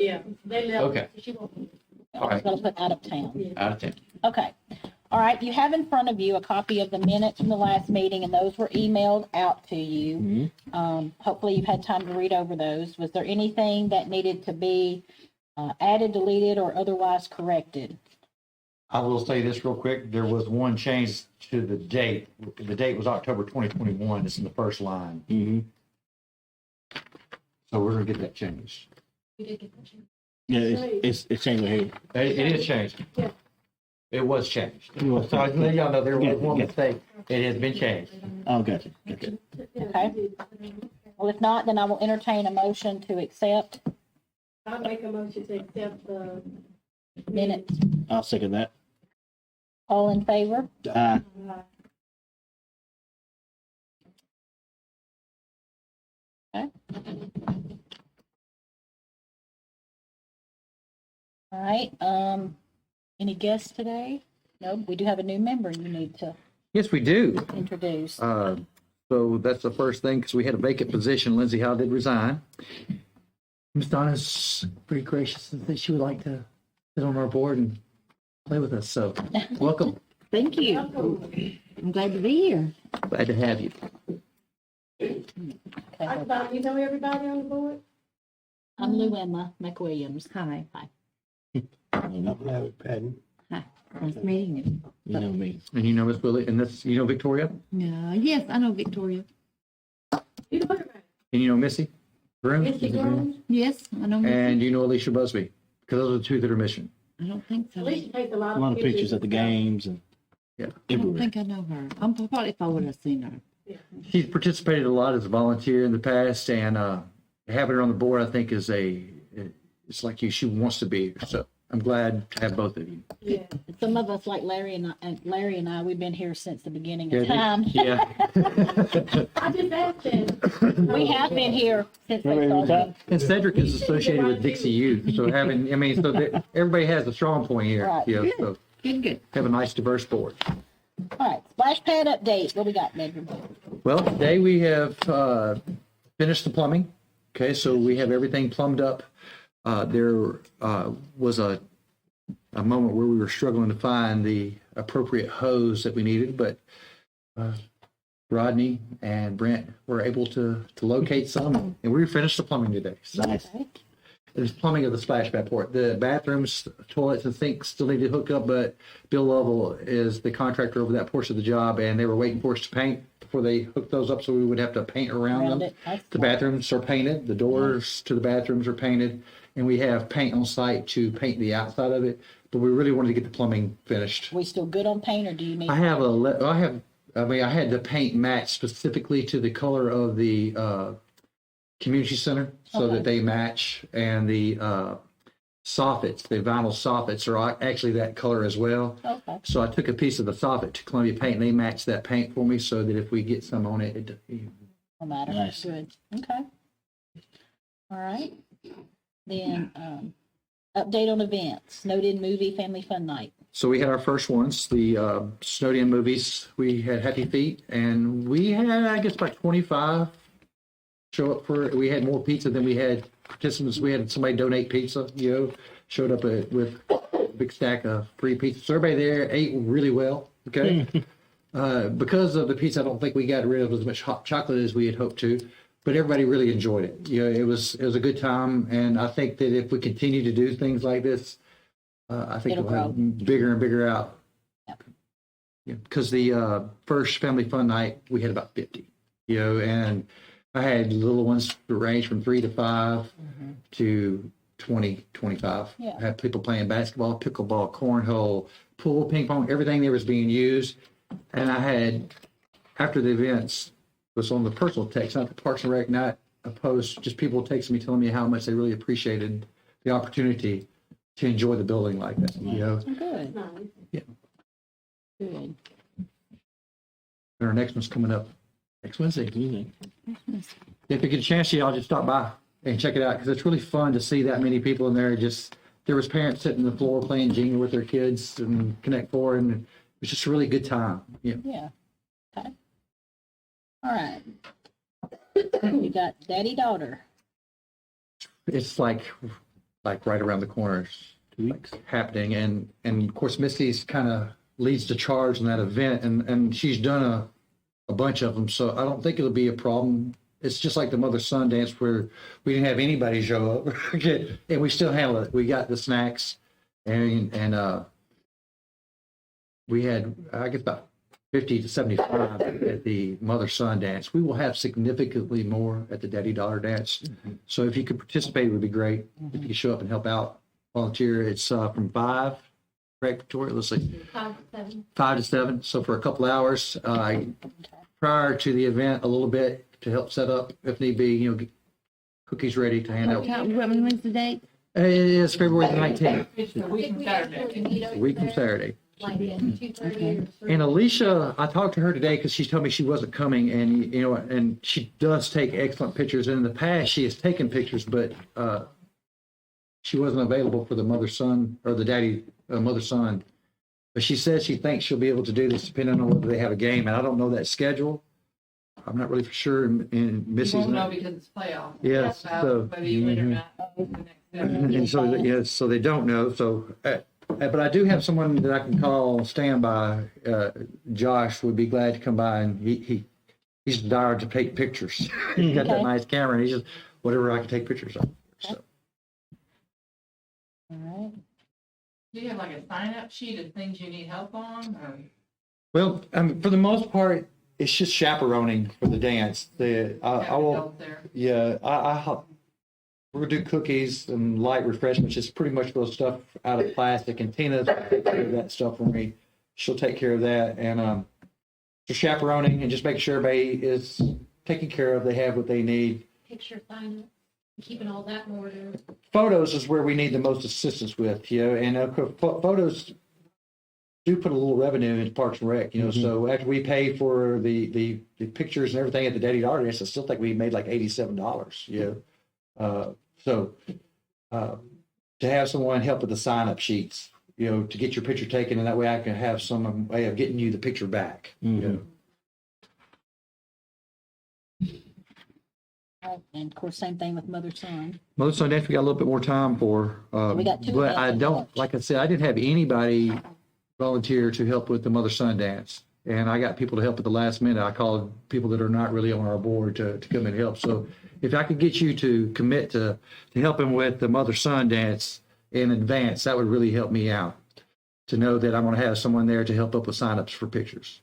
Yeah, they left. Okay. She won't. All I was right. gonna put out of town. Yeah. Out of 10. Okay. All right, you have in front of you a copy of the minutes from the last meeting, and those were emailed out to you. Hopefully you've had time to read over those. Was there anything that needed to be added, deleted, or otherwise corrected? I will say this real quick. There was one change to the date. The date was October 2021. It's in the first line. So we're going to get that changed. We did get that changed. Yeah, it's changing here. It is changed. Yeah. It was changed. It was So I let y'all know there was one Yeah. mistake. It has been changed. Oh, gotcha. Okay. Well, if not, then I will entertain a motion to accept I'll make a motion to accept the minutes. I'll second that. All in favor? Okay. All right, any guests today? No, we do have a new member you need to Yes, we do. introduce. So that's the first thing, because we had a vacant position. Lindsay Howe did resign. Ms. Donna's pretty gracious and said she would like to sit on our board and play with us. So welcome. Thank you. I'm glad to be here. Glad to have you. Okay. You know everybody on the board? I'm Lou Emma McWilliams. Hi. Hi. Nice meeting you. You know me. And you know Miss Willie, and that's, you know Victoria, Yes, I know Victoria. You know everybody. and you know Missy Broom, Missy Green. Yes, I know. Missy. and you know Alicia Busby, because those are the two that are missing. I don't think so. Alicia takes a lot A lot of pictures at the games and Yeah. I don't everywhere. think I know her. I'm probably if I would have seen her. She's participated a lot as a volunteer in the past, and having her on the board, I think, is it's like she wants to be. So I'm glad to have both of you. Yeah. Some of us, like Larry and I, we've been here since the beginning of time. Yeah. I just asked them. We have been here since they Remember every started. And Cedric is associated with Dixie Youth, so everybody has a strong point here. Right. You know, so Good. have a nice diverse board. All right, splash pad update. What we got, Nedra? Well, today we have finished the plumbing. Okay, so we have everything plumbed up. There was a moment where we were struggling to find the appropriate hose that we needed, but Rodney and Brent were able to locate some, and we finished the plumbing today. So Nice. there's plumbing of the splash pad port. The bathrooms, toilets, and sinks still need to hook up, but Bill Lovell is the contractor over that portion of the job, and they were waiting for us to paint before they hooked those up, so we would have to paint around Around them. it. Nice. The bathrooms are painted, the doors to the bathrooms are painted, and we have paint on site to paint the outside of it, but we really wanted to get the plumbing finished. We still good on paint, or do you need? I had the paint match specifically to the color of the community center so Okay. that they match, and the soffits, the vinyl soffits are actually that color as well. Okay. So I took a piece of the soffit to Columbia Paint, and they matched that paint for me so that if we get some on it, No matter. Nice. Good. Okay. All right. Then update on events. Snowden movie family fun night. So we had our first ones, the Snowden movies. We had Happy Feet, and we had, I guess, about 25 show up for it. We had more pizza than we had participants. We had somebody donate pizza, showed up with a big stack of free pizza. So everybody there ate really well, okay? Because of the pizza, I don't think we got rid of as much hot chocolate as we had hoped to, but everybody really enjoyed it. It was a good time, and I think that if we continue to do things like this, I think It'll we'll have bigger and bigger out. Yep. Yeah, because the first family fun night, we had about 50, and I had little ones that range from 3 to 5 to 20, 25. Yeah. I had people playing basketball, pickleball, cornhole, pool, ping pong, everything there was being used. And I had, after the events, was on the personal text, not the Parks and Rec, not a post, just people texting me telling me how much they really appreciated the opportunity to enjoy the building like that. Good. Nice. Good. And our next one's coming up next Wednesday. Mhm. If you get a chance, y'all just stop by and check it out, because it's really fun to see that many people in there. There was parents sitting on the floor playing Jenga with their kids and Connect Four, and it was just a really good time. Yeah. Yeah. Okay. All right. We got daddy daughter. It's like like right around the corner, 2 weeks. happening. And of course, Missy's kind of leads the charge in that event, and she's done a bunch of them. So I don't think it'll be a problem. It's just like the mother-son dance where we didn't have anybody show up, and we still handle it. We got the snacks, and we had, I guess, about 50 to 75 at the mother-son dance. We will have significantly more at the Daddy Daughter dance. So if you could participate, it would be great. If you could show up and help out, volunteer. It's from 5, correct, Victoria? Let's see, 5 to 7. 5 to 7. So for a couple hours prior to the event, a little bit to help set up if need be. Get cookies ready to hand out. When's the date? It is February the 19th, It's a week from Saturday. a week from Saturday. Like at 2:30 or 3. And Alicia, I talked to her today because she told me she wasn't coming, and and she does take excellent pictures. And in the past, she has taken pictures, but she wasn't available for the mother-son or the daddy mother-son. But she says she thinks she'll be able to do this depending on whether they have a game, and I don't know that schedule. I'm not really for sure. And You Missy's won't know not. because it's playoff. Yes, About so- whether you win or not the next day. And so, yes, so they don't know. So, but I do have someone that I can call on standby. Josh would be glad to come by, and he's dire to take pictures. He's got that Okay. nice camera, and he's just whatever I can take pictures of. So, All right. Do you have like a sign-up sheet of things you need help on? well, for the most part, it's just chaperoning for the dance. I will. Help there? Yeah, we're gonna do cookies and light refreshments. It's pretty much those stuff out of plastic. And Tina's gonna take care of that stuff for me. She'll take care of that, and just chaperoning and just making sure everybody is taken care of. They have what they need. Picture sign up, keeping all that in order. Photos is where we need the most assistance with, and photos do put a little revenue into Parks and Rec, So after we pay for the pictures and everything at the Daddy Daughter dance, I still think we made like $87. So to have someone help with the sign-up sheets, to get your picture taken, and that way I can have some way of getting you the picture back. And of course, same thing with mother-son. Mother's Son dance we got a little bit more time for, We got 2 but I events. don't, like I said, I didn't have anybody volunteer to help with the Mother-Son dance. And I got people to help at the last minute. I called people that are not really on our board to come and help. So if I could get you to commit to helping with the Mother-Son dance in advance, that would really help me out to know that I'm going to have someone there to help up with signups for pictures.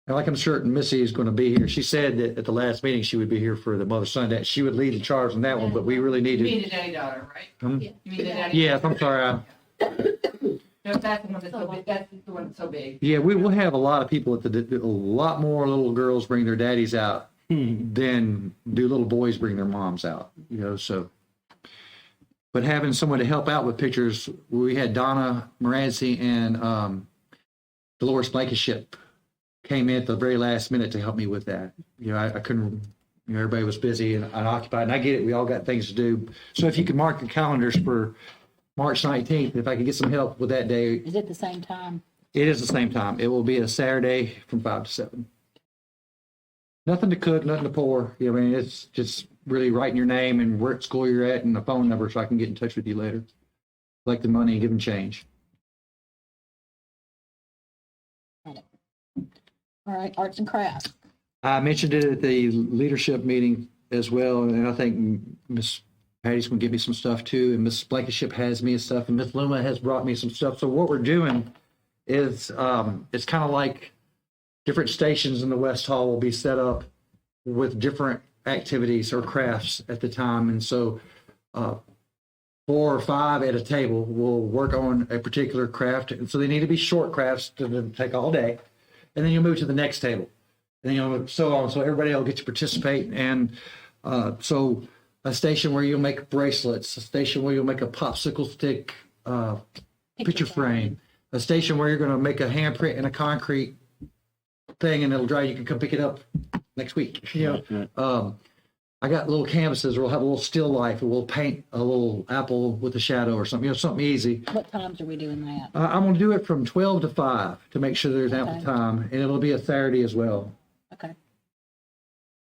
And like I'm certain Missy is going to be here. She said that at the last meeting she would be here for the Mother-Son dance. She would lead the charge on that one, but we really need You to. mean the daddy daughter, right? Hmm? You mean the daddy? Yes, I'm sorry. No, that's the one that's so big. That's the one that's so big. Yeah, we will have a lot of people at a lot more little girls bring their daddies out than do little boys bring their moms out, so. But having someone to help out with pictures, we had Donna Moranci and Dolores Blankenship came in at the very last minute to help me with that. I couldn't, everybody was busy and unoccupied, and I get it. We all got things to do. So if you could mark your calendars for March 19th, if I could get some help with that day. Is it the same time? It is the same time. It will be a Saturday from 5 to 7. Nothing to cook, nothing to pour. It's just really writing your name and where at school you're at and a phone number so I can get in touch with you later. Collect the money and give them change. All right, arts and crafts. I mentioned it at the leadership meeting as well, and I think Miss Patty's going to give me some stuff too, and Miss Blankenship has me stuff, and Miss Luma has brought me some stuff. So what we're doing is it's kind of like different stations in the West Hall will be set up with different activities or crafts at the time, and so 4 or 5 at a table will work on a particular craft, and so they need to be short crafts to take all day, and then you'll move to the next table, and then so on. So everybody will get to participate, and so a station where you'll make bracelets, a station where you'll make a popsicle stick picture frame, a station where you're going to make a handprint in a concrete thing and it'll dry. You can come pick it up next week. Right. I got little canvases, or we'll have a little still life, or we'll paint a little apple with a shadow or something, something easy. What times are we doing that? I'm going to do it from 12 to 5 to make sure there's ample Okay. time, and it'll be a Saturday as well. Okay.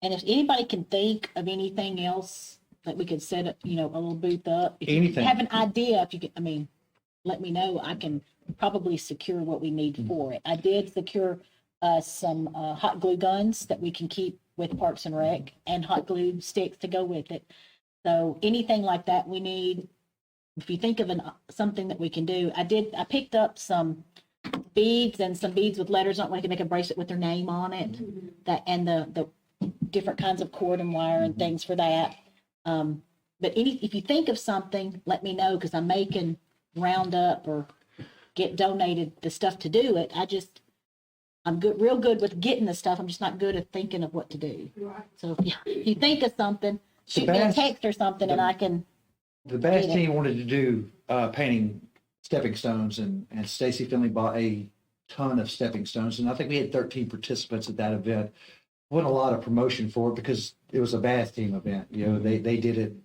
And if anybody can think of anything else that we could set, a little booth up? If you Anything. have an idea, if you could, let me know. I can probably secure what we need for it. I did secure some hot glue guns that we can keep with Parks and Rec and hot glue sticks to go with it. So anything like that we need, if you think of something that we can do, I picked up some beads and some beads with letters on it. I can make a bracelet with their name on it, and the different kinds of cord and wire and things for that. But if you think of something, let me know, because I'm making round up or get donated the stuff to do it. I'm real good with getting the stuff. I'm just not good at thinking of what to do. So if you think of something, shoot me a text or something, and I can. The bass team wanted to do painting stepping stones, and Stacy Finley bought a ton of stepping stones, and I think we had 13 participants at that event. Wasn't a lot of promotion for it because it was a bass team event. They did it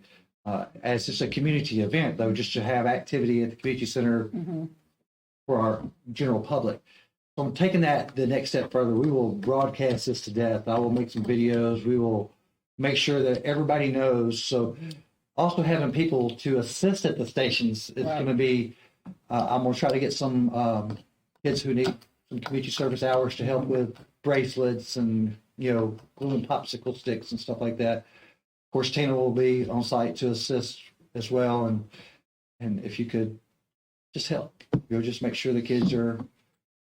as just a community event, though, just to have activity at the community center for our general public. So I'm taking that the next step further. We will broadcast this to death. I will make some videos. We will make sure that everybody knows. So also having people to assist at the stations is going to be, I'm going to try to get some kids who need some community service hours to help with bracelets and, glue and popsicle sticks and stuff like that. Of course, Tina will be on site to assist as well. And if you could just help, just make sure the kids are,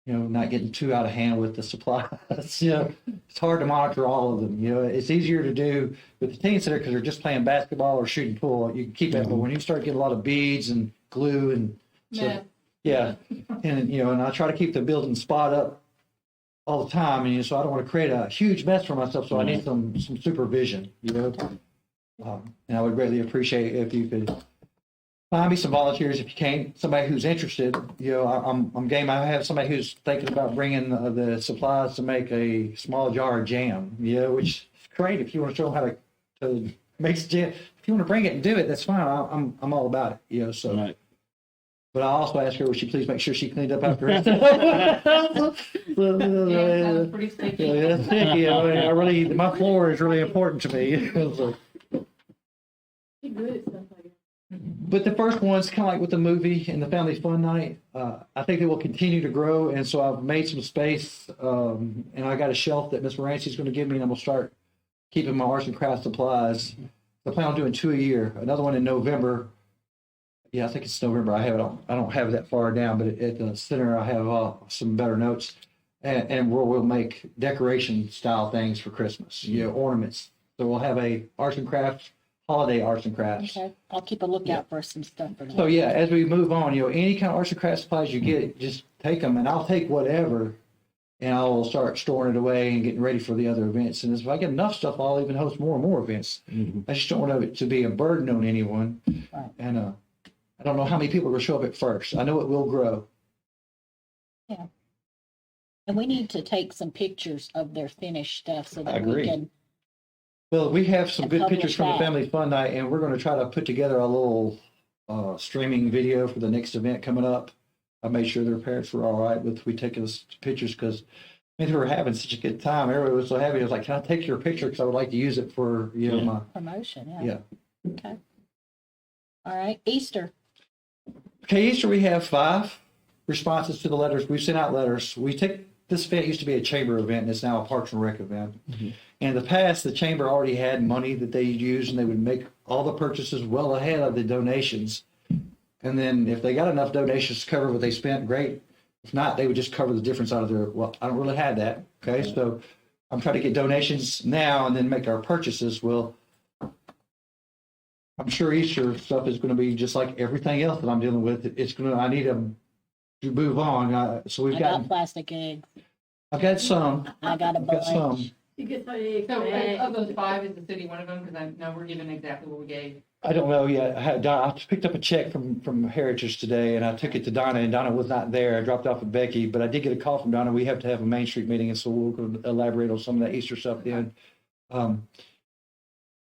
not getting too out of hand with the supplies. It's hard to monitor all of them. It's easier to do with the teen center because they're just playing basketball or shooting pool. You can keep it, but when you start getting a lot of beads and glue and stuff, and I try to keep the building spot up all the time, and so I don't want to create a huge mess for myself. So I need some supervision. And I would greatly appreciate if you could find me some volunteers if you can. Somebody who's interested. I'm game. I have somebody who's thinking about bringing the supplies to make a small jar of jam. Which is great if you want to show them how to make jam. If you want to bring it and do it, that's fine. I'm all about it. So. Right. But I also asked her, would she please make sure she cleaned up after herself? Sounds pretty sticky. It's sticky. My floor is really important to me. So. You're good at stuff like that. But the first one's kind of like with the movie and the family fun night. I think they will continue to grow, and so I've made some space, and I got a shelf that Miss Morancey's going to give me, and I'm going to start keeping my arts and crafts supplies. I plan on doing 2 a year. Another one in November. Yeah, I think it's November. I don't have it that far down, but at the center I have some better notes, and we'll make decoration style things for Christmas. Ornaments. So we'll have a arts and crafts. Holiday arts and crafts. Okay, I'll keep a lookout for some stuff for that. So as we move on, any kind of arts and crafts supplies you get, just take them, and I'll take whatever, and I'll start storing it away and getting ready for the other events. And if I get enough stuff, I'll even host more and more events. I just don't want it to be a burden on anyone. Right. And I don't know how many people will show up at first. I know it will grow. Yeah. And we need to take some pictures of their finished stuff so I that we agree. can. Well, we have some And good publish pictures from the that. family fun night, and we're going to try to put together a little streaming video for the next event coming up. I made sure their parents were all right with we taking those pictures because they were having such a good time. Everybody was so happy. I was like, "Can I take your picture? Because I would like to use it for my Promotion, yeah. yeah." Okay. All right, Easter. Okay, Easter we have 5 responses to the letters. We've sent out letters. This event used to be a chamber event, and it's now a Parks and Rec event. In the past, the chamber already had money that they used, and they would make all the purchases well ahead of the donations. And then if they got enough donations to cover what they spent, great. If not, they would just cover the difference out of their, well, I don't really have that. Okay, so I'm trying to get donations now and then make our purchases. Well, I'm sure Easter stuff is going to be just like everything else that I'm dealing with. I need to move on. So we've I got got plastic eggs. I've got some. I got a I've got some. bunch. You get some eggs. So of those 5, is the city one of them? Because I know we're given exactly what we gave. I don't know yet. I picked up a check from Heritage today, and I took it to Donna, and Donna was not there. I dropped off at Becky, but I did get a call from Donna. We have to have a Main Street meeting, and so we're going to elaborate on some of that Easter stuff then. I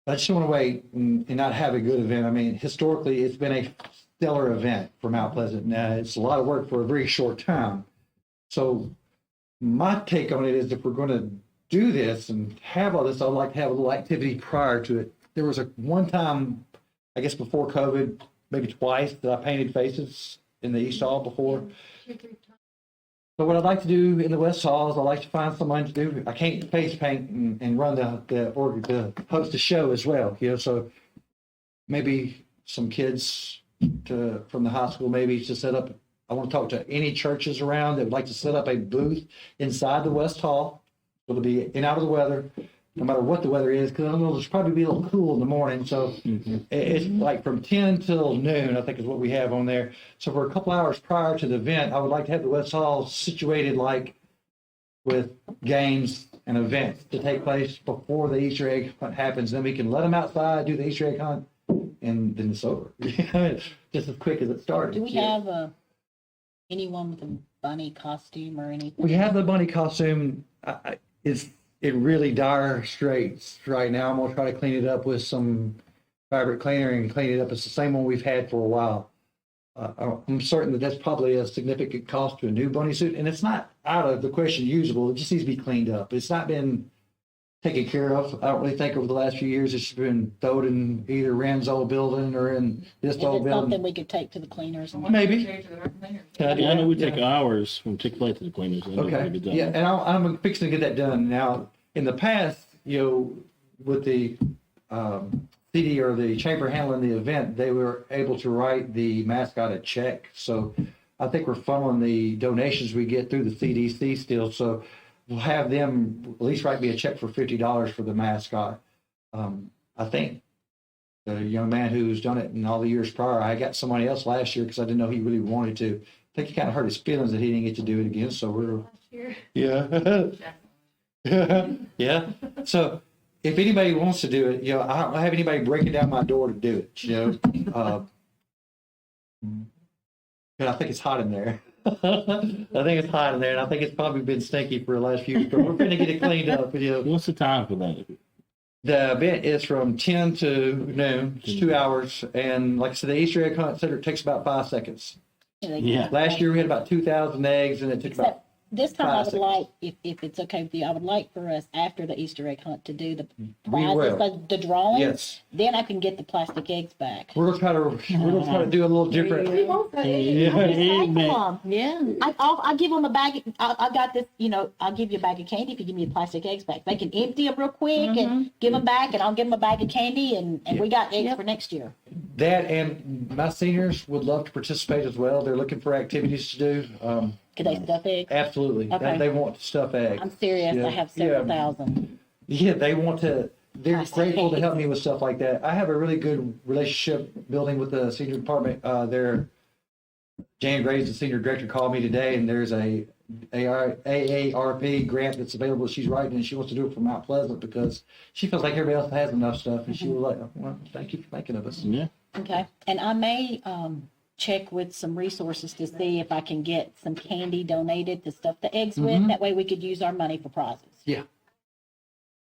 just don't want to wait and not have a good event. I mean, historically, it's been a stellar event for Mount Pleasant. Now, it's a lot of work for a very short time. So my take on it is if we're going to do this and have all this, I'd like to have a little activity prior to it there was a one time, I guess before COVID, maybe twice that I painted faces in the East Hall before. So what I'd like to do in the West Hall is I'd like to find someone to do, I can't face paint and run the host a show as well, so maybe some kids from the high school, maybe to set up, I want to talk to any churches around that would like to set up a booth inside the West Hall. It'll be in out of the weather, no matter what the weather is, because I know there's probably be a little cool in the morning. So it's like from 10 till noon, I think is what we have on there. So for a couple hours prior to the event, I would like to have the West Hall situated like with games and events to take place before the Easter egg hunt happens. Then we can let them outside, do the Easter egg hunt, and then it's over. Just as quick as it started. Do we have anyone with a bunny costume or anything? We have the bunny costume. It really dire straits right now. I'm gonna try to clean it up with some fabric cleaner and clean it up. It's the same one we've had for a while. I'm certain that that's probably a significant cost to a new bunny suit, and it's not out of the question usable. It just needs to be cleaned up. It's not been taken care of. I don't really think over the last few years it's been thrown in either Rand's old building or in this Is old it building. something we could take to the cleaners? Maybe. Can I do Yeah, I know that? we take ours from Chick-fil-A to the cleaners. I know Okay, it'll be done. yeah, and I'm fixing to get that done. Now, in the past, with the city or the chamber handling the event, they were able to write the mascot a check. So I think we're funneling the donations we get through the CDC still. So we'll have them at least write me a check for $50 for the mascot. I think the young man who's done it in all the years prior, I got somebody else last year because I didn't know he really wanted to. I think he kind of hurt his feelings that he didn't get to do it again. So we're, yeah. Yeah. So if anybody wants to do it, I don't have anybody breaking down my door to do it, and I think it's hot in there. I think it's hot in there, and I think it's probably been stinky for the last few years, but we're going to get it cleaned up. What's the time for that? The event is from 10 to noon. It's 2 hours. And like I said, the Easter egg hunt center takes about 5 seconds. Yeah. Last year we had about 2,000 eggs, and it took about This time I 5 would seconds. like, if it's okay with you, I would like for us after the Easter egg hunt to do the We will. prizes, like the drawing. Yes. Then I can get the plastic eggs back. We're gonna try to do a little different. Yeah. I'll give them a bag. I got this, I'll give you a bag of candy if you give me the plastic eggs back. They can empty them real quick and give them back, and I'll give them a bag of candy, and we got eggs for next year. That and my seniors would love to participate as well. They're looking for activities to do. Could they stuff eggs? Absolutely. Okay. They want to stuff eggs. I'm serious. Yeah. I have several Yeah. thousand. Yeah, they want to. They're Plastic grateful to eggs. help me with stuff like that. I have a really good relationship building with the senior department. Jan Graves, the senior director, called me today, and there's a AARP grant that's available. She's writing, and she wants to do it for Mount Pleasant because she feels like everybody else has enough stuff, and she was like, "Well, thank you for thinking of us." Yeah. Okay. And I may check with some resources to see if I can get some candy donated to stuff the eggs with. That way we could use our money for prizes. Yeah.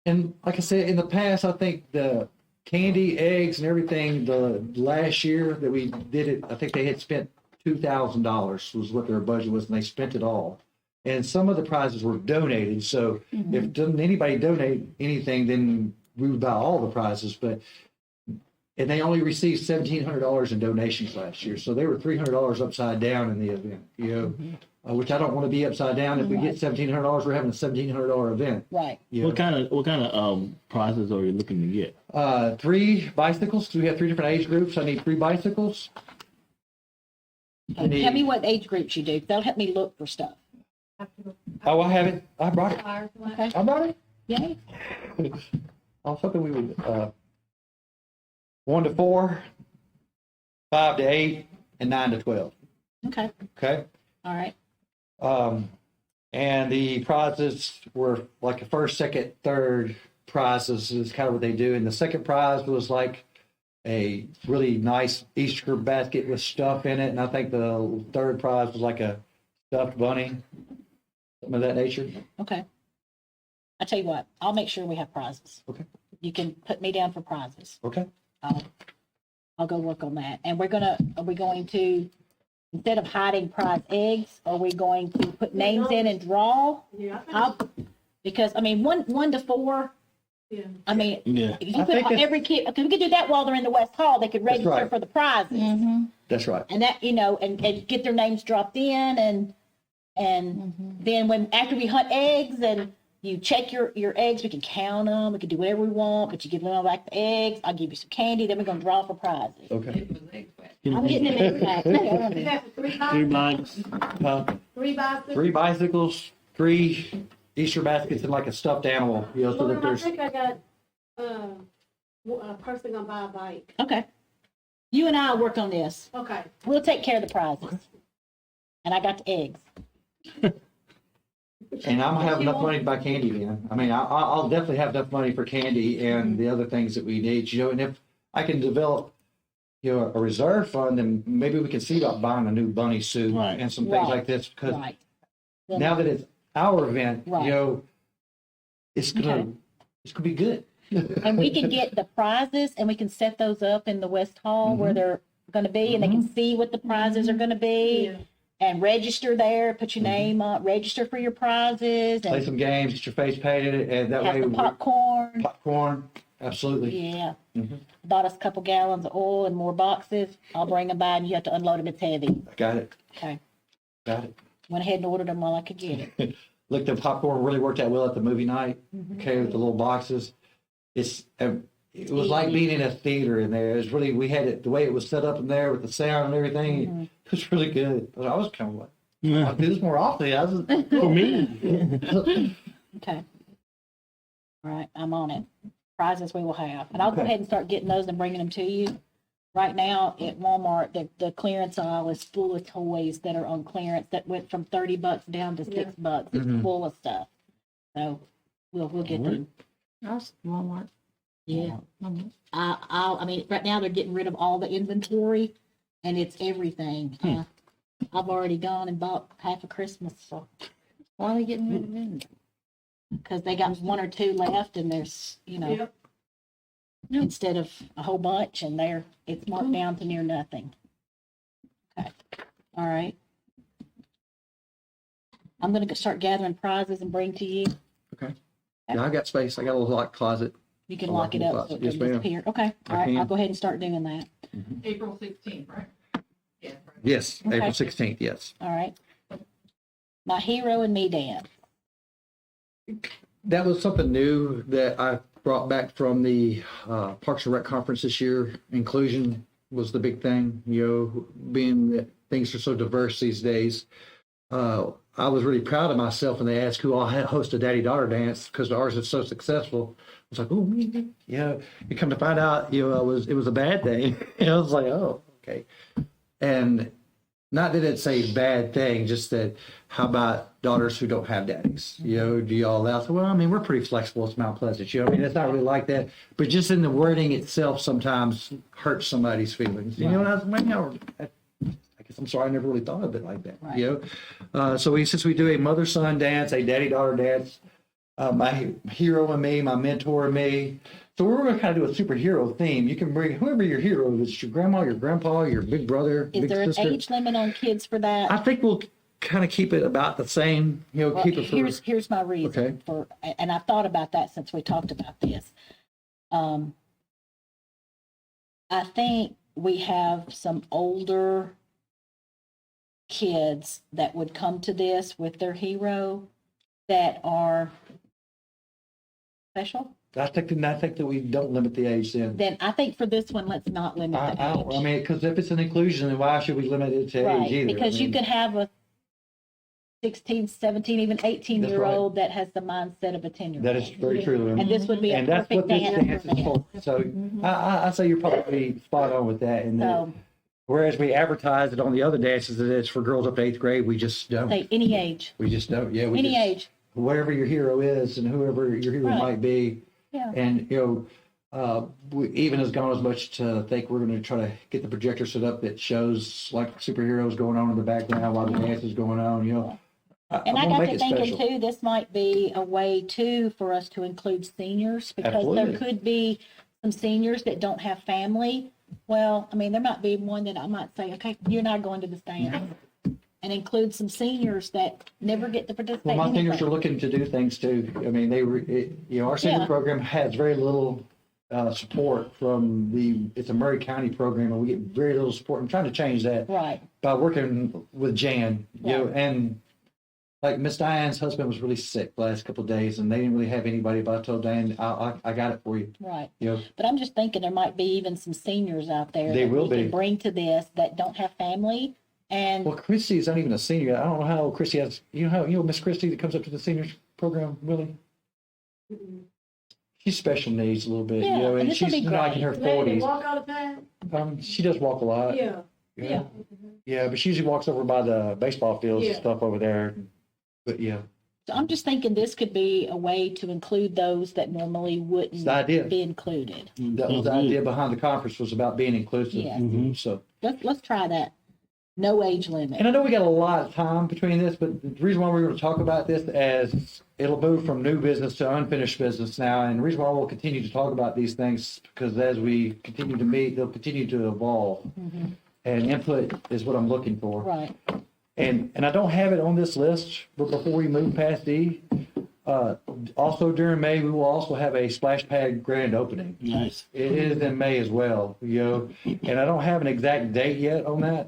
And like I said, in the past, I think the candy, eggs, and everything, the last year that we did it, I think they had spent $2,000 was what their budget was, and they spent it all. And some of the prizes were donated. So if doesn't anybody donate anything, then we would buy all the prizes. And they only received $1,700 in donations last year. So they were $300 upside down in the event, which I don't want to be upside down. If we get $1,700, we're having a $1,700 event. Right. What kind of prizes are you looking to get? 3 bicycles. We have 3 different age groups. I need 3 bicycles. Tell me what age groups you do. That'll help me look for stuff. Oh, I have it. I brought it. Okay. I brought it. Yay. I was hoping we would 1 to 4, 5 to 8, and 9 to 12. Okay. Okay. All right. And the prizes were like a first, second, third prizes is kind of what they do. And the second prize was like a really nice Easter basket with stuff in it. And I think the third prize was like a stuffed bunny, something of that nature. Okay. I tell you what, I'll make sure we have prizes. Okay. You can put me down for prizes. Okay. I'll go work on that. And are we going to, instead of hiding prize eggs, are we going to put names in and draw? Yeah, I think Because, 1 to 4, Yeah. I mean, Yeah. if I you think put it's- every kid, because we could do that while they're in the West Hall, they could register right. for the prizes. Mm-hmm. That's right. And that, and get their names dropped in and then after we hunt eggs and you check your eggs, we can count them, we can do whatever we want, but you give them back the eggs, I'll give you some candy, then we're gonna draw for prizes. Okay. I'm getting them eggs back. Is that for 3 Three bicycles? bags. 3 bicycles? 3 bicycles, 3 Easter baskets, and like a stuffed animal, so that Well, I there's, think I got, a person gonna buy a bike. Okay. You and I will work on this. Okay. We'll take care of the prizes. And I got the eggs. and I'm gonna have enough money to buy candy then. I mean, I'll definitely have enough money for candy and the other things that we need, and if I can develop, a reserve fund, then maybe we can see about buying a new bunny suit Right. and some things Right. like this, because Right. now that it's our event, Right. it's gonna be good. And we can get the prizes and we can set those up in the West Hall where they're gonna be and they can see what the prizes are gonna be Yeah. and register there, put your name on, register for your prizes Play and some games, get your face painted, and that have way the popcorn. popcorn, absolutely. Yeah. Mhm. Bought us a couple gallons of oil and more boxes. I'll bring them by and you have to unload them. It's heavy. Got it, Okay. got it. Went ahead and ordered them while I could get it. Look, the popcorn really worked out well at the movie night. Mm-hmm. Okay, with the little boxes, it was like being in a theater in there. It was really, we had it the way it was set up in there with the sound and everything. Mm-hmm. It was really good. But I was kind of like, Yeah. I'll do this more often. I was, For me. Okay. All right, I'm on it. Prizes we will have. And I'll go Okay. ahead and start getting those and bringing them to you. Right now at Walmart, the clearance aisle is full of toys that are on clearance that went from $30 down to $6. It's Mhm. full of stuff. So we'll get them. That's Walmart. Yeah. Walmart. I mean, right now they're getting rid of all the inventory and it's everything. I've already gone and bought half a Christmas, so, Why are they getting rid of them? because they got 1 or 2 left and there's, Yep. instead of a whole bunch and it's marked down to near nothing. Okay, all right. I'm gonna start gathering prizes and bring to you. yeah, I got space. I got a little locked closet. You can A lock it lockable up so closet. it Yes, doesn't ma'am. disappear. Okay, I all right, can. I'll go ahead and start doing that. April 16th, right? Yeah. right. Yes, Okay. April 16th, yes. All right. My Hero and Me dance. That was something new that I brought back from the Parks and Rec conference this year. Inclusion was the big thing, being that things are so diverse these days. I was really proud of myself when they asked who all had hosted daddy-daughter dance because ours is so successful. I was like, oh, me. You come to find out, it was a bad thing. I was like, oh, okay. And not that it's a bad thing, just that how about daughters who don't have daddies? Do y'all allow? So, well, I mean, we're pretty flexible. It's Mount Pleasant. I mean, it's not really like that. But just in the wording itself sometimes hurts somebody's feelings. And I was like, I guess I'm sorry, I never really thought of it like that. Right. So since we do a mother-son dance, a daddy-daughter dance, my hero and me, my mentor and me. So we're going to kind of do a superhero theme. You can bring whoever your hero is, your grandma, your grandpa, your big brother, Is big there an sister. age limit on kids for that? I think we'll kind of keep it about the same, Well, keep it for, here's my reason Okay. for, and I've thought about that since we talked about this. I think we have some older kids that would come to this with their hero that are special. I think that we don't limit the age then. Then I think for this one, let's not limit the I age. mean, because if it's an inclusion, then why should we limit it to Right, age either? because you could have a 16, 17, even 18-year-old that has the mindset of a 10-year-old. That is very true. And this would be a And that's perfect what this dance dance for is them. for. So I say you're probably spot on with that. And So, whereas we advertise it on the other dances that it's for girls up to 8th grade, we just don't. say any age, We just don't. Yeah, we any just, age. whatever your hero is and whoever your hero Right. might be. Yeah. And, we even has gone as much to think we're going to try to get the projector set up that shows like superheroes going on in the background while the dance is going on, And I I'm gonna got make to it thinking special. too, this might be a way too for us to include seniors because there Absolutely. could be some seniors that don't have family. Well, I mean, there might be one that I might say, okay, you and I are going to the dance. and include some seniors that never get to participate Well, my in seniors are anything. looking to do things too. I mean, our senior Yeah. program has very little support from it's a Murray County program, and we get very little support. I'm trying to change that Right, by working with Jan, and like Miss Diane's husband was really sick the last couple of days, and they didn't really have anybody, but I told Diane, I got it for you. right. You know, But I'm just thinking there might be even some seniors out there They that will we can be. bring to this that don't have family. And well, Christy's not even a senior. I don't know how old Christy has. You know Miss Christy that comes up to the seniors program, Willie? She's special needs a little bit, Yeah, you know, and and this will she's be like in her Lady that 40s. walk all the time? She does walk a lot. Yeah. you Yeah. know. Yeah, but she usually walks over by the baseball fields and Yeah. stuff over there. But yeah, so I'm just thinking this could be a way to include those that normally it's wouldn't the idea. be included. That was the idea behind the conference, was about being inclusive. Yeah. So, Let's try that. No age limit. and I know we got a lot of time between this, but the reason why we're going to talk about this as it'll move from new business to unfinished business now, and the reason why we'll continue to talk about these things, because as we continue to meet, they'll continue to evolve. And input is what I'm looking for. Right. And I don't have it on this list, but before we move past D, also during May, we will also have a splash pad grand opening. Nice. It is in May as well, you know, and I don't have an exact date yet on that.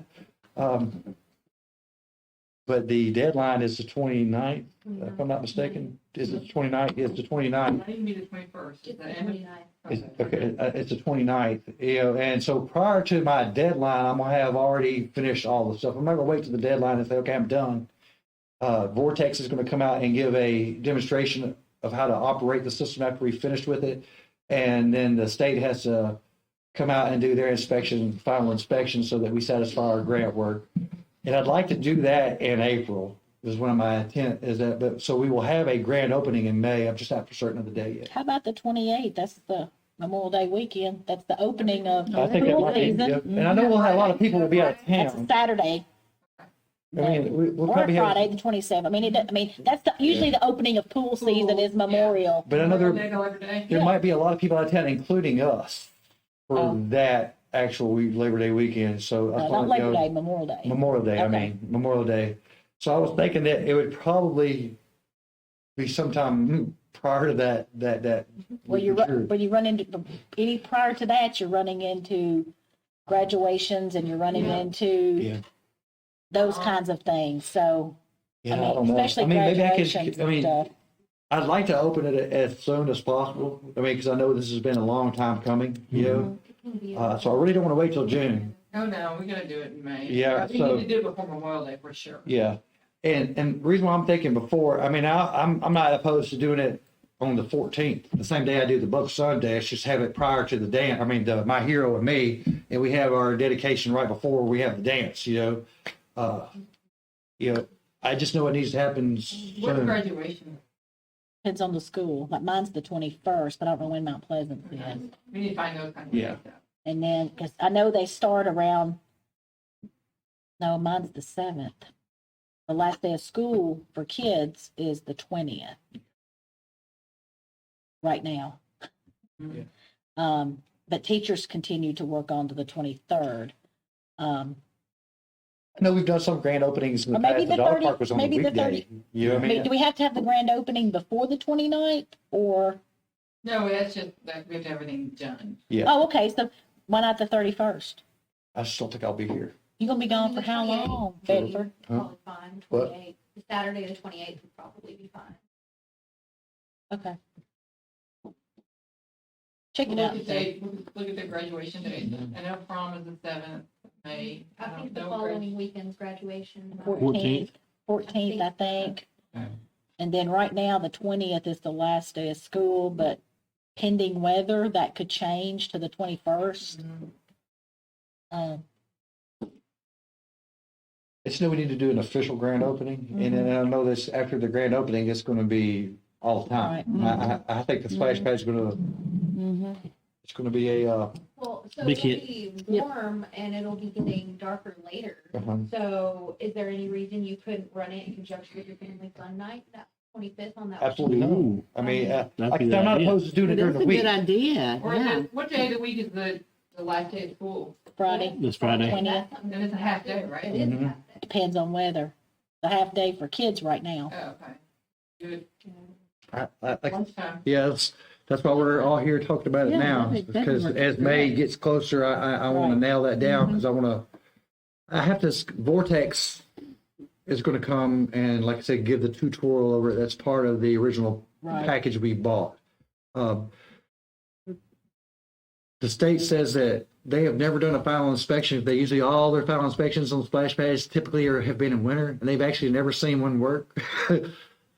But the deadline is the 29th, if I'm not mistaken. Is it 29th? It's the 29th. Might even be the 21st. Is that end of- It's the 29th, you know, and so prior to my deadline, I'm gonna have already finished all the stuff. I'm not gonna wait to the deadline and say, okay, I'm done. Vortex is gonna come out and give a demonstration of how to operate the system after we finished with it. And then the state has to come out and do their inspection, final inspection, so that we satisfy our grant work. And I'd like to do that in April, is one of my intent is that, but, so we will have a grand opening in May. I'm just not for certain of the day yet. How about the 28th? That's the Memorial Day weekend. That's the opening of I think that pool might be, season. yeah. And I know we'll have a lot of people will be out of That's a town. Saturday. I mean, we'll Or probably Friday, have, the 27th. I mean, that's usually the opening of pool season is Memorial. but I know Memorial there, Day, go every day. there might be a lot of people out of town, including us, for Oh. that actual Labor Day weekend. So I Not thought, Labor Day, Memorial Day. Memorial Day, Okay. Memorial Day. So I was thinking that it would probably be sometime prior to that. Well, when you run into, any prior to that, you're running into graduations and you're running into Yeah. those kinds of things. So, Yeah, I I mean, don't know. especially I mean, maybe graduations I and mean, stuff. I'd like to open it as soon as possible. I mean, because I know this has been a long time coming, you know. So I really don't want to wait till June. No, we gotta do it in May. Yeah, I think so- we need to do it before Memorial Day for sure. Yeah, and the reason why I'm thinking before, I mean, I'm not opposed to doing it on the 14th, the same day I do the Buck Sun Dash. Just have it prior to the dance. I mean, My Hero and Me, and we have our dedication right before we have the dance. You know, I just know it needs to happen What's soon. graduation? Depends on the school. Like mine's the 21st, but I don't know when Mount Pleasant is. We need to find those kinds of Yeah. things out. And then, because I know they start around, no, mine's the 7th. The last day of school for kids is the 20th. Right now. Yeah. But teachers continue to work on to the 23rd. I know we've done some grand openings in the Or maybe past. The the dog 30 park was on the maybe the weekday. 30 You know what I mean? Do we have to have the grand opening before the 29th or? No, that's just, that we have to have everything done. Yeah. Oh, okay, so why not the 31st? I just don't think I'll be here. You gonna be gone for how long, Bedford? Huh? Probably fine, What? 28th. The Saturday, the 28th would probably be fine. Okay. Check it Look out. at date, look at the graduation date. I know prom is the 7th of May. I don't think the know following weekend's graduation. 14th, I think. And then right now, the 20th is the last day of school, but pending weather, that could change to the 21st. It's new, we need to do an official grand opening, and then I know this, after the grand opening, it's gonna be all the time. I think the splash pad's gonna, it's gonna be a, Well, so Big it'll hit. be warm and it'll be getting darker later. So is there any reason you couldn't run it in conjunction with your family fun night, that 25th on that? absolutely no. Ooh. I mean, That'd like, be I'm the not idea. opposed to doing it during That's the a good week. idea, Or yeah. what day of the week is the last day of school? Friday, This Friday. 20th. That's something Then it's a half day, right? It is a Mhm. half day. depends on weather. The half day for kids right now. Oh, okay. Good. Like, Lunchtime. yes, that's why we're all here talking about it Yeah, now, that because works as May great. gets closer, I want to Right. nail that down, because I have this vortex is going to come and, like I said, give the tutorial over it. That's part of the original Right. package we bought. The state says that they have never done a final inspection. They usually, all their final inspections on splash pads typically have been in winter, and they've actually never seen one work.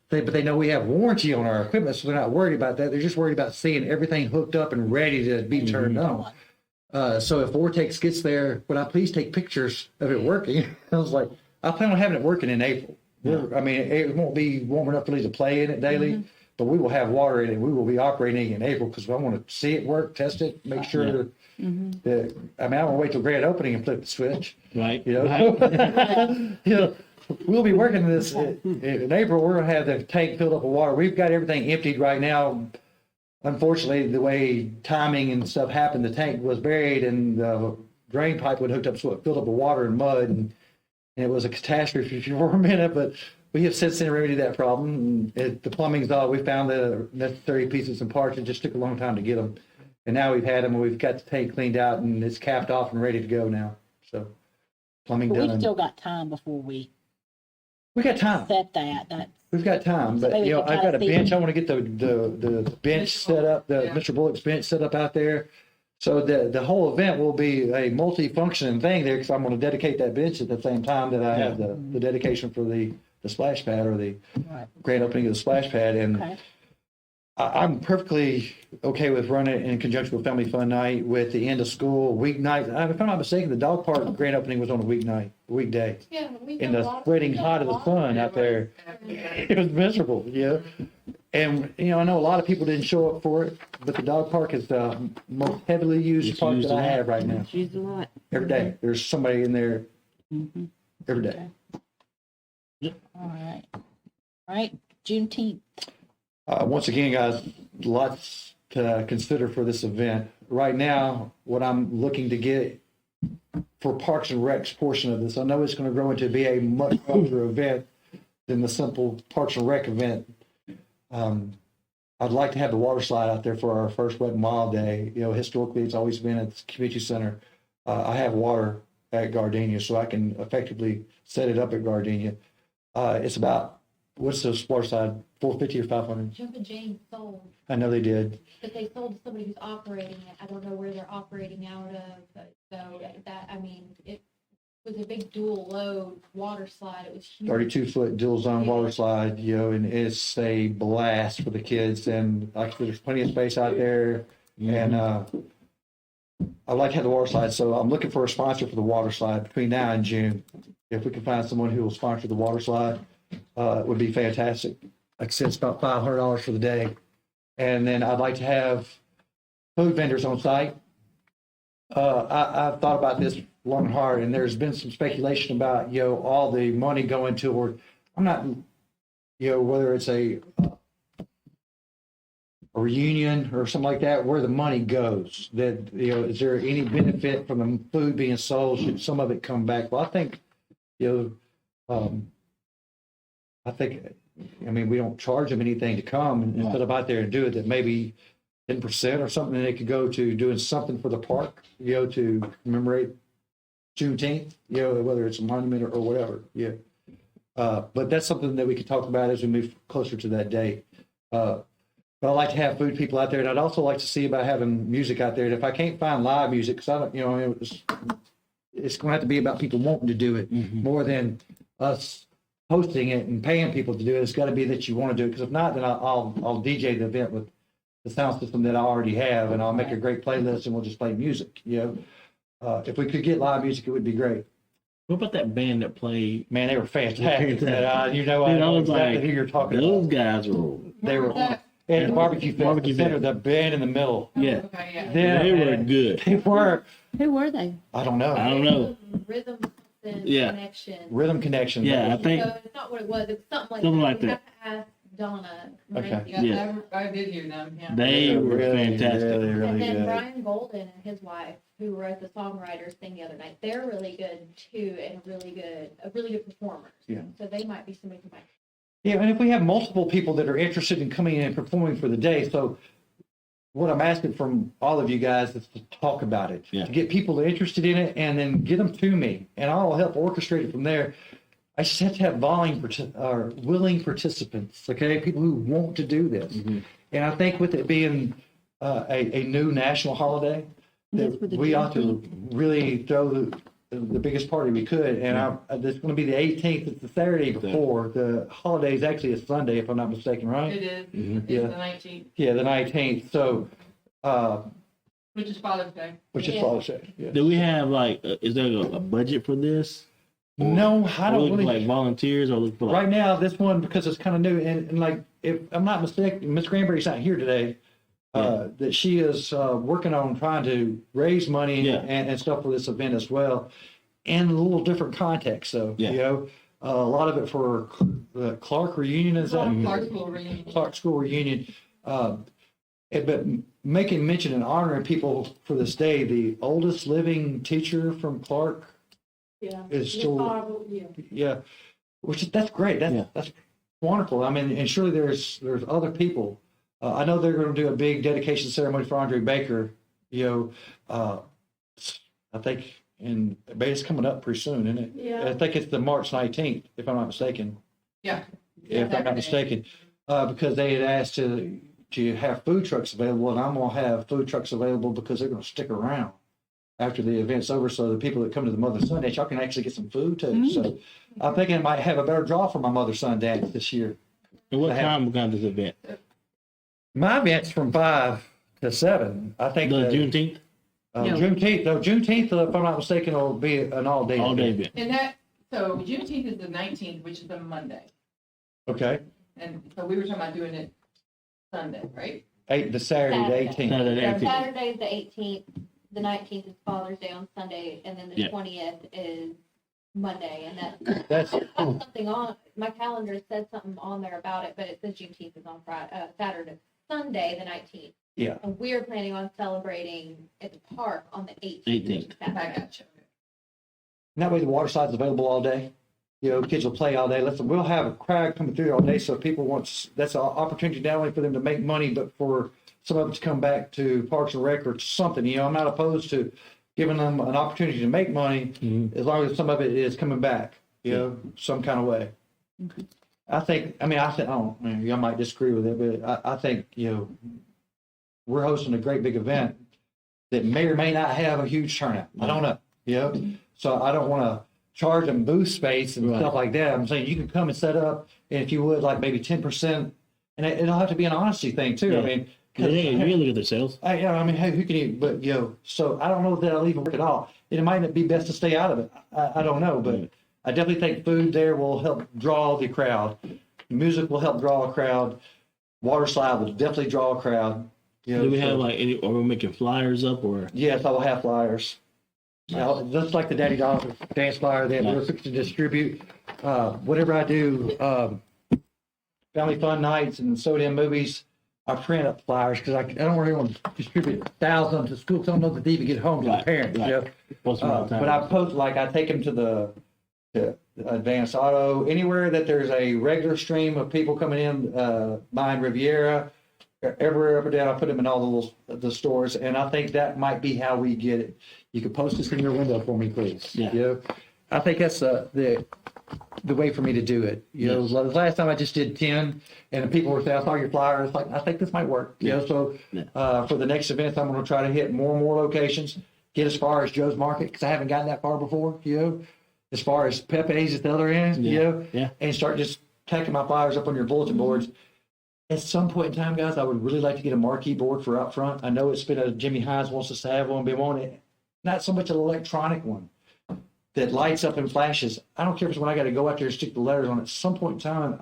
But they know we have warranty on our equipment, so they're not worried about that. They're just worried about seeing everything hooked up and ready to be turned on. So if Vortex gets there, would I please take pictures of it working? I was like, I plan on having it working in April. I mean, it won't be warm enough for me to play in it daily, but we will have water in it. We will be operating in April, because I want to see it work, test it, make sure that, I mean, I won't wait till grand opening and flip the switch. Right. You know, Right. you know, we'll be working this in April. We're gonna have the tank filled up with water. We've got everything emptied right now. Unfortunately, the way timing and stuff happened, the tank was buried and the drain pipe was hooked up, so it filled up with water and mud, and it was a catastrophe for a minute. But we have since then remedied that problem. The plumbing's all. We found the necessary pieces and parts. It just took a long time to get them, and now we've had them. And we've got the tank cleaned out and it's capped off and ready to go now. So plumbing But done. we've still got time before we We got time. set that. That's We've got time, but Maybe you know, we can I've got a kinda see- bench. I want to get the bench set up, the Yeah. Mr. Bullock's bench set up out there. So the whole event will be a multi-functioning thing there, because I'm going to dedicate that bench at the same time that I have the dedication for the splash pad, or the right. grand opening of the splash pad. And Okay. I'm perfectly okay with running it in conjunction with Family Fun Night, with the end of school weeknight. If I'm not mistaken, the dog park grand opening was on a weekday. Yeah, we In got a the lot- spreading we got hot a of the lot sun out there. It was miserable, yeah. And, you know, I know a lot of people didn't show up for it, but the dog park is the most heavily used It's park used that a I lot. have right now. She's a lot. Every day, there's somebody in there every day. All right. All right. Juneteenth. Once again, guys, lots to consider for this event. Right now, what I'm looking to get for Parks and Rec's portion of this, I know it's going to grow into be a much larger event than the simple Parks and Rec event. I'd like to have the water slide out there for our first Wet and Wild Day. You know, historically, it's always been at the community center. I have water at Gardenia, so I can effectively set it up at Gardenia. It's about, what's the water slide, 450 or 500? Jumpin' James sold, I know they did. but they sold to somebody who's operating it. I don't know where they're operating out of, but so that, I mean, it was a big dual load water slide. It was huge. 32-foot dual zone water slide, you know, and it's a blast for the kids. And like I said, there's plenty of space out there. And I'd like to have the water slide. So I'm looking for a sponsor for the water slide between now and June. If we can find someone who will sponsor the water slide, it would be fantastic. Like I said, it's about $500 for the day. And then I'd like to have food vendors on site. I've thought about this long and hard, and there's been some speculation about, you know, all the money going toward, I'm not, you know, whether it's a reunion or something like that, where the money goes. That, you know, is there any benefit from the food being sold? Should some of it come back? Well, I think, you know, I mean, we don't charge them anything to come, and instead of out there and do it, that maybe 10% or something, they could go to doing something for the park, you know, to commemorate Juneteenth, you know, whether it's a monument or whatever, yeah. But that's something that we could talk about as we move closer to that date. But I like to have food people out there, and I'd also like to see about having music out there. And if I can't find live music, because I don't, you know, it's going to have to be about people wanting to do it more than us hosting it and paying people to do it. It's got to be that you want to do it, because if not, then I'll DJ the event with the sound system that I already have, and I'll make a great playlist, and we'll just play music. You know, if we could get live music, it would be great. What about that band that played? Man, they were fantastic. You know, Dude, I know was exactly like, who you're talking those about. guys were, They were at the barbecue fest, Barbecue the center, fest. the band in the middle. yeah, Okay, yeah. Yeah, they were man. good. They were. Who were they? I don't know. I don't know. Rhythm something Yeah. connection. Rhythm Connection. Yeah, I think So it's not what it was. It's something like Something that. like We that. have to ask Donna Okay. Yeah, Yeah. I did hear them, yeah. They were fantastic. Really, really And then good. Brian Golden and his wife, who wrote the songwriters thing the other night, they're really good too, and really good performers. Yeah. So they might be somebody who might. Yeah, and if we have multiple people that are interested in coming in and performing for the day, so what I'm asking from all of you guys is to talk about it, Yeah. to get people interested in it, and then get them to me, and I'll help orchestrate it from there. I just have to have willing participants, okay? People who want to do this. Mhm. And I think with it being a new national holiday, That's that for the we ought to Juneteenth. really throw the biggest party we could. And it's going to be the 18th. It's the Saturday before. The holiday is actually a Sunday, if I'm not mistaken, right? It is, Mhm. it's Yeah. the 19th, Yeah, the 19th. So, which is Father's Day. which is Yeah. Father's Day. Yeah. Do we have like, is there a budget for this? No, I Are we don't looking for really. like volunteers or looking for like? Right now, this one, because it's kind of new, and like, if I'm not mistaken, Miss Granberry's not here today. That she is working on trying to raise money Yeah. and stuff for this event as well, in a little different context. So, Yeah. you know, a lot of it for the Clark reunion, is that? Clarksville reunion. Clark School reunion. But making mention and honoring people for this day, the oldest living teacher from Clark, Yeah. It's still- Horrible, yeah. yeah, that's great. That's wonderful. I mean, and surely there's other people. I know they're going to do a big dedication ceremony for Andre Baker. You know, I think, but it's coming up pretty soon, isn't it? Yeah. I think it's the March 19th, if I'm not mistaken. Yeah. If I'm not mistaken, because they had asked to have food trucks available, and I'm going to have food trucks available because they're going to stick around after the event's over, so the people that come to the Mother Son Dance, y'all can actually get some food too. So I'm thinking I might have a better draw for my Mother Son Dance this year. And what I have- time we got this event? My event's from 5 to 7. I think The that, Juneteenth, Juneteenth. No, Juneteenth, if I'm not mistaken, will be an all-day. all day event. event. So Juneteenth is the 19th, which is a Monday. Okay, And so we were talking about doing it Sunday, right? the Saturday, the 18th. Saturday, So 18th. Saturday is the 18th, the 19th is Father's Day on Sunday, and then the Yeah. 20th is Monday, and That's something on, my calendar said something on there about it, but it says Juneteenth is on Friday, Saturday, Sunday, the 19th. Yeah. And we're planning on celebrating at the park on the 18th. 18th. I got you. that way the water slide's available all day. You know, kids will play all day. We'll have a crowd coming through all day, so if people want, that's an opportunity not only for them to make money, but for some of them to come back to Parks and Rec or something. You know, I'm not opposed to giving them an opportunity to make money as long as some of it is coming back, you know, some kind of way. I think, y'all might disagree with it, but I think, you know, we're hosting a great big event that may or may not have a huge turnout. I don't know, you know? So I don't want to charge them booth space and Right. stuff like that. I'm saying you can come and set up, and if you would, like maybe 10%, and it'll have to be an honesty thing too. Yeah. I mean, Yeah, you can look at their sales. hey, who can eat? But, you know, so I don't know if that'll even work at all. It might not be best to stay out of it. I don't know, but I definitely think food there will help draw the crowd. Music will help draw a crowd. Water slide will definitely draw a crowd. You know, Do we so- have like any, or we're making flyers up or? Yes, I will have flyers. Just like the Daddy Dollar dance flyer that we're Nice. fixing to distribute. Whatever I do, family fun nights and so-damn movies, I print up flyers because I don't really want to distribute thousands to school. Some of them even get home to the Right, parents. right. You know? Post them all the time. But I post, like, I take them to the Advanced Auto, anywhere that there's a regular stream of people coming in, buying Riviera, everywhere up and down, I put them in all the stores, and I think that might be how we get it. You could post this in your window for me, please. Yeah. You know? I think that's the way for me to do it. You know, Yes. the last time I just did 10, and the people were saying, I saw your flyer. It's like, I think this might work. You know, so for the next event, I'm going to try to hit more and more locations, get as far as Joe's Market, because I haven't gotten that far before, you know, as far as Pepe's at the other end, you know, Yeah. and start just tacking my flyers up on your bulletin boards. At some point in time, guys, I would really like to get a marquee board for out front. I know it's been a Jimmy Hines wants us to have one, but we want it, not so much an electronic one that lights up and flashes. I don't care if it's when I got to go out there and stick the letters on it. At some point in time,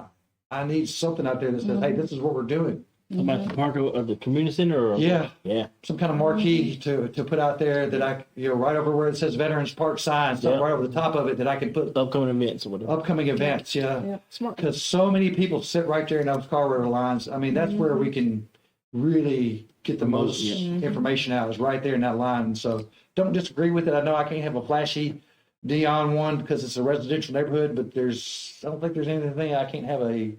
I need something out there that says, hey, this is what we're doing. About the park of the community center or? Yeah. Yeah. Some kind of marquee to put out there that right over where it says Veterans Park sign, something Yeah. right over the top of it that I can put Upcoming events or whatever. upcoming events, Yeah, smart. Because so many people sit right there in those car rental lines. I mean, that's where we can really get the most information out, is right there in that line. So don't disagree with it. I know I can't have a flashy neon one because it's a residential neighborhood, but I don't think there's anything I can't have a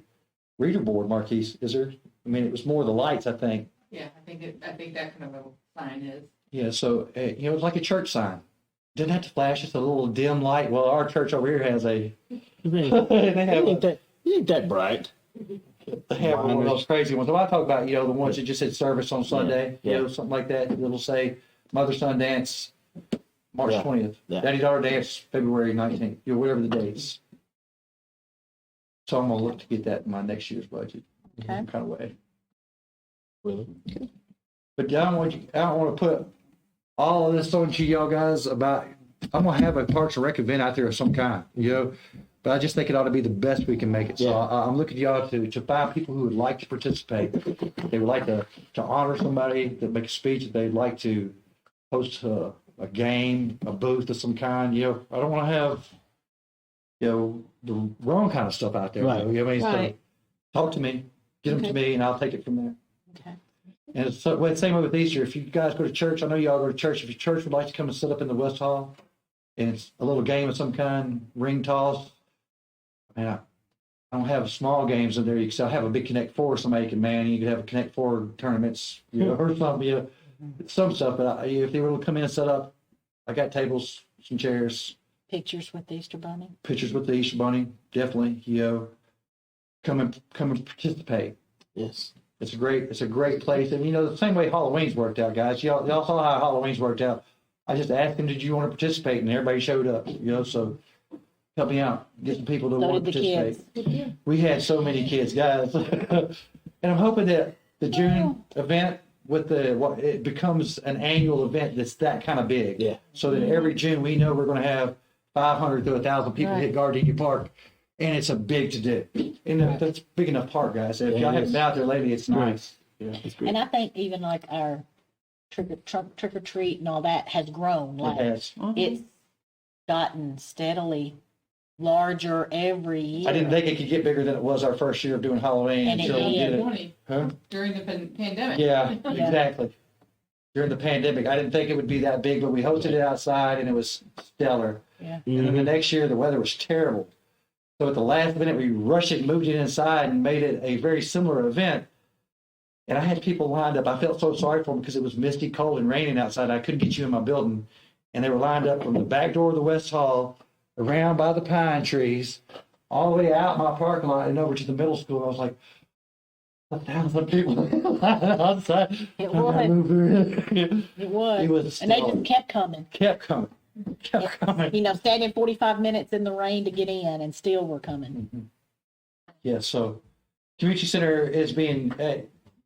reader board marquee, is there? I mean, it was more the lights, I think. Yeah, I think that kind of a sign is. Yeah, so, it's like a church sign. Didn't have to flash, just a little dim light. Well, our church over here has It they have ain't that bright. They have one of those crazy ones. Well, I talk about, the ones that just said service on Sunday, Yeah. something like that. It'll say Mother-Son Dance, March Yeah. 20th. Yeah. Daddy-Daughter Dance, February 19th, whatever the dates. So I'm gonna look to get that in my next year's budget. Okay. Some kind of way. Really? But I don't want to put all of this on you, y'all guys, about, I'm gonna have a Parks and Rec event out there of some kind, but I just think it ought to be the best we can make it. So Yeah. I'm looking to y'all to find people who would like to participate. They would like to honor somebody, to make a speech, they'd like to host a game, a booth of some kind, I don't want to have, the wrong kind of stuff out there. Right. I mean, so Right. talk to me, get them to me, and I'll take it from there. Okay. And it's the same way with Easter. If you guys go to church, I know you all go to church. If your church would like to come and sit up in the West Hall, and it's a little game of some kind, ring toss. I don't have small games in there. You can still have a big Connect Four. Somebody can man. You could have a Connect Four tournaments, or something. Some stuff. But if they were to come in and set up, I got tables, some chairs, Pictures with the Easter Bunny. pictures with the Easter Bunny. Definitely, come and participate. Yes. It's a great place. And the same way Halloween's worked out, guys. Y'all saw how Halloween's worked out. I just asked them, did you want to participate? And everybody showed up, so help me out. Get some people to So want to did the participate. kids. We had so many kids, guys. And I'm hoping that the June event it becomes an annual event that's that kind of big. Yeah. So that every June we know we're going to have 500 to 1,000 people hit Gardenia Park. And it's a big to do. And that's a big enough park, guys. If y'all haven't been out there lately, it's nice. Yeah, it's great. And I think even like our trick or treat and all that has grown. It Like has. it's gotten steadily larger every year. I didn't think it could get bigger than it was our first year of doing Halloween. And it until we did. did it. 20 Huh? during the pandemic. Yeah, exactly. During the pandemic, I didn't think it would be that big, but we hosted it outside and it was stellar. Yeah. And then the next year, the weather was terrible. So at the last minute, we rushed it, moved it inside, and made it a very similar event. And I had people lined up. I felt so sorry for them because it was misty, cold, and raining outside. I couldn't get you in my building. And they were lined up from the back door of the West Hall, around by the pine trees, all the way out my parking lot and over to the middle school. I was like, 1,000 people outside. It I gotta was. move in. It was. It was And they stellar. just kept coming. Kept coming. Kept coming. Standing 45 minutes in the rain to get in, and still were coming. Yeah, so community center is being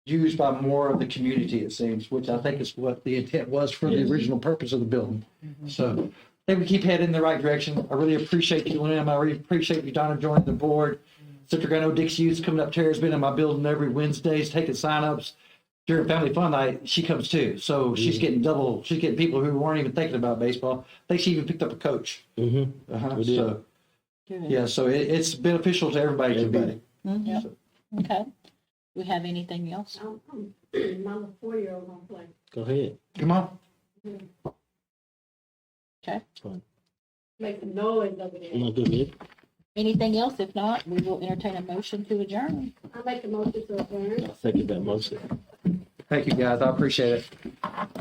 used by more of the community, it seems, which I think is what the intent was for the original purpose of the building. So I think we keep heading in the right direction. I really appreciate you, Lynn. I really appreciate you, Donna, joining the board. Citric, I know Dixie Youth coming up there has been in my building every Wednesdays, taking signups. During Family Fun Night, she comes too. So she's getting people who weren't even thinking about baseball. I think she even picked up a coach. Mm-hmm. We did. So, Good. yeah, so it's beneficial to everybody. Everybody. Yeah. Okay. Do we have anything else? My little 4-year-old gonna play. Go ahead. Come on. Okay. Make some noise over there. No, go ahead. Anything else? If not, we will entertain a motion to adjourn. I make a motion to adjourn. I'll second that motion. Thank you, guys. I appreciate it.